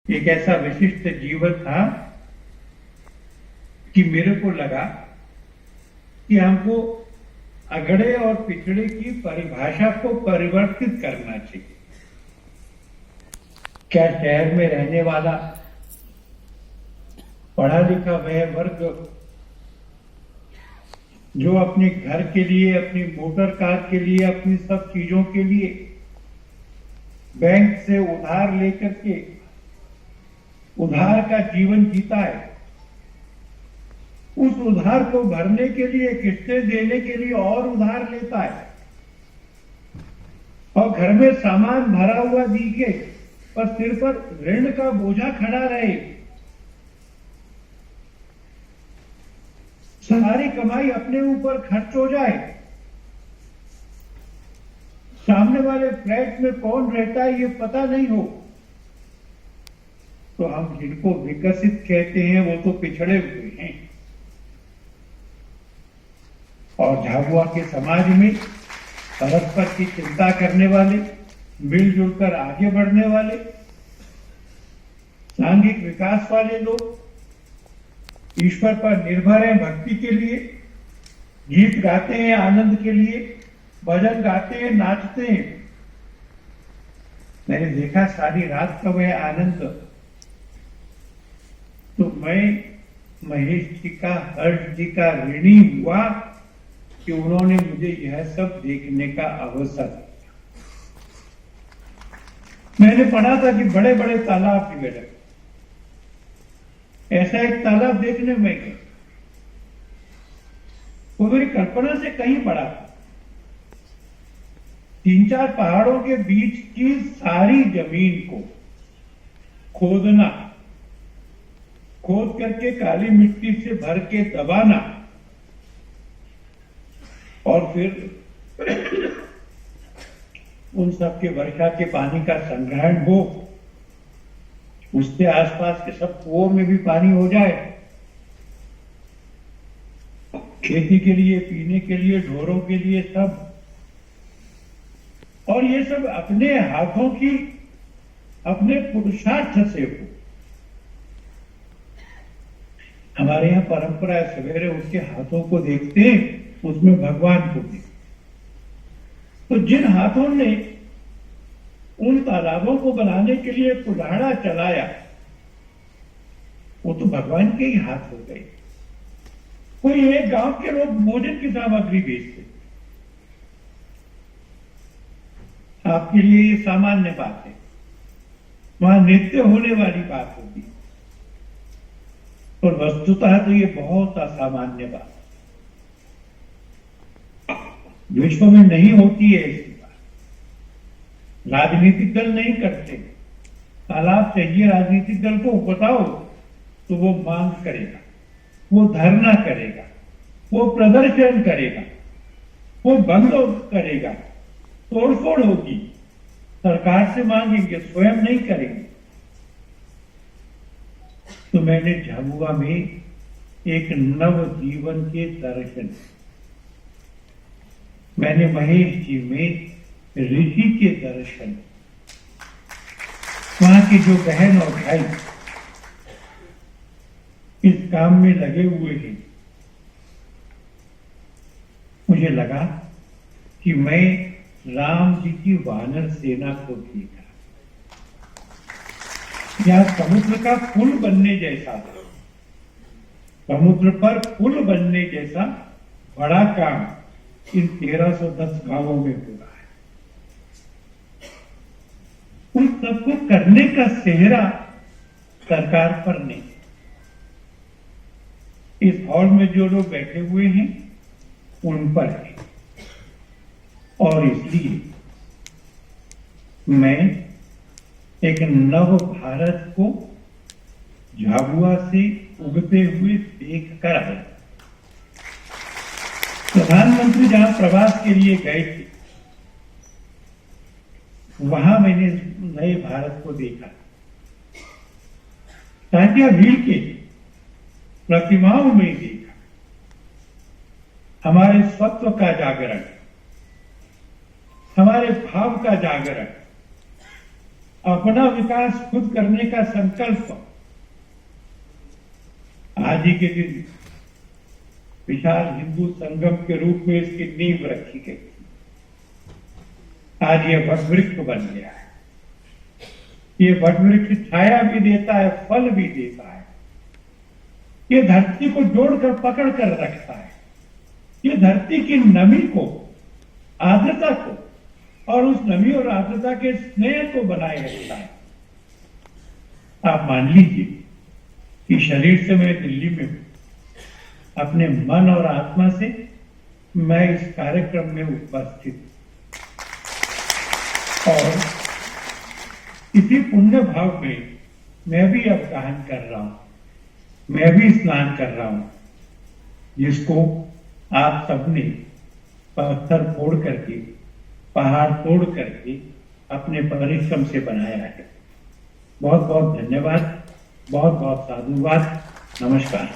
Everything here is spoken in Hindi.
एक ऐसा विशिष्ट जीवन था कि मेरे को लगा कि हमको अगड़े और पिछड़े की परिभाषा को परिवर्तित करना चाहिए। क्या शहर में रहने वाला पढ़ा लिखा वह वर्ग जो अपने घर के लिए, अपनी मोटर कार के लिए, अपनी सब चीजों के लिए बैंक से उधार लेकर के उधार का जीवन जीता है, उस उधार को भरने के लिए, किस्तें देने के लिए और उधार लेता है और घर में सामान भरा हुआ दिखे पर सिर पर ऋण का बोझा खड़ा रहे, सारी कमाई अपने ऊपर खर्च हो जाए, सामने वाले फ्लैट में कौन रहता है ये पता नहीं हो, तो हम जिनको विकसित कहते हैं वो तो पिछड़े हुए हैं। और झाबुआ के समाज में परस्पर की चिंता करने वाले, मिलजुल कर आगे बढ़ने वाले, सांघिक विकास वाले लोग, ईश्वर पर निर्भर हैं भक्ति के लिए, गीत गाते हैं आनंद के लिए, भजन गाते हैं, नाचते हैं। मैंने देखा सारी रात का वह आनंद, तो मैं महेश जी का, हर्ष जी का ऋणी हुआ कि उन्होंने मुझे यह सब देखने का अवसर दिया। मैंने पढ़ा था कि बड़े बड़े तालाब डेवलप, ऐसा एक तालाब देखने में गया, वो मेरी कल्पना से कहीं बड़ा था। 3-4 पहाड़ों के बीच की सारी जमीन को खोदना, खोद करके काली मिट्टी से भर के दबाना और फिर उन सब के वर्षा के पानी का संग्रहण हो, उससे आसपास के सब कुओं में भी पानी हो जाए, खेती के लिए, पीने के लिए, ढोरों के लिए, सब। और ये सब अपने हाथों की, अपने पुरुषार्थ से हो। हमारे यहां परंपरा है, सवेरे उठ के हाथों को देखते हैं, उसमें भगवान को देखते। तो जिन हाथों ने उन तालाबों को बनाने के लिए कुल्हाड़ा चलाया, वो तो भगवान के ही हाथ हो गए। कोई एक गांव के लोग भोजन की सामग्री बेचते, आपके लिए ये सामान्य बात है, वहां नित्य होने वाली बात होगी, और वस्तुतः तो ये बहुत असामान्य बात विश्व में नहीं होती है। ऐसी बात राजनीतिक दल नहीं करते। तालाब चाहिए राजनीतिक दल को, बताओ, तो वो मांग करेगा, वो धरना करेगा, वो प्रदर्शन करेगा, वो बंद करेगा, तोड़फोड़ होगी, सरकार से मांगेंगे, स्वयं नहीं करेंगे। तो मैंने झाबुआ में एक नव जीवन के दर्शन, मैंने महेश जी में ऋषि के दर्शन, वहां के जो बहन और भाई इस काम में लगे हुए हैं, मुझे लगा कि मैं राम जी की वानर सेना को देखा, यह समुद्र का पुल बनने जैसा था, समुद्र पर पुल बनने जैसा बड़ा काम इन 1310 गांवों में हो रहा है। उन सबको करने का सेहरा सरकार पर नहीं। इस हॉल में जो लोग बैठे हुए हैं उन पर है, और इसलिए मैं एक नव भारत को झाबुआ से उगते हुए देखकर आया। प्रधानमंत्री जहां प्रवास के लिए गए थे, वहां मैंने नए भारत को देखा। तात्या भीड़ के प्रतिमाओं में देखा हमारे स्वत्व का जागरण, हमारे भाव का जागरण, अपना विकास खुद करने का संकल्प आज ही के दिन विशाल हिंदू संगम के रूप में इसकी नींव रखी गई। आज यह वट वृक्ष बन गया है। ये वट वृक्ष छाया भी देता है, फल भी देता है। ये धरती को जोड़कर पकड़ कर रखता है। ये धरती की नमी को, आर्द्रता को और उस नमी और आर्द्रता के स्नेह को बनाए रखता है। आप मान लीजिए कि शरीर से मैं दिल्ली में हूं, अपने मन और आत्मा से मैं इस कार्यक्रम में उपस्थित और इसी पुण्य भाव में मैं भी अब गान कर रहा हूं, मैं भी स्नान कर रहा हूं, जिसको आप सबने पत्थर फोड़ करके, पहाड़ तोड़ करके अपने परिश्रम से बनाया है। बहुत बहुत धन्यवाद, बहुत बहुत साधुवाद, नमस्कार।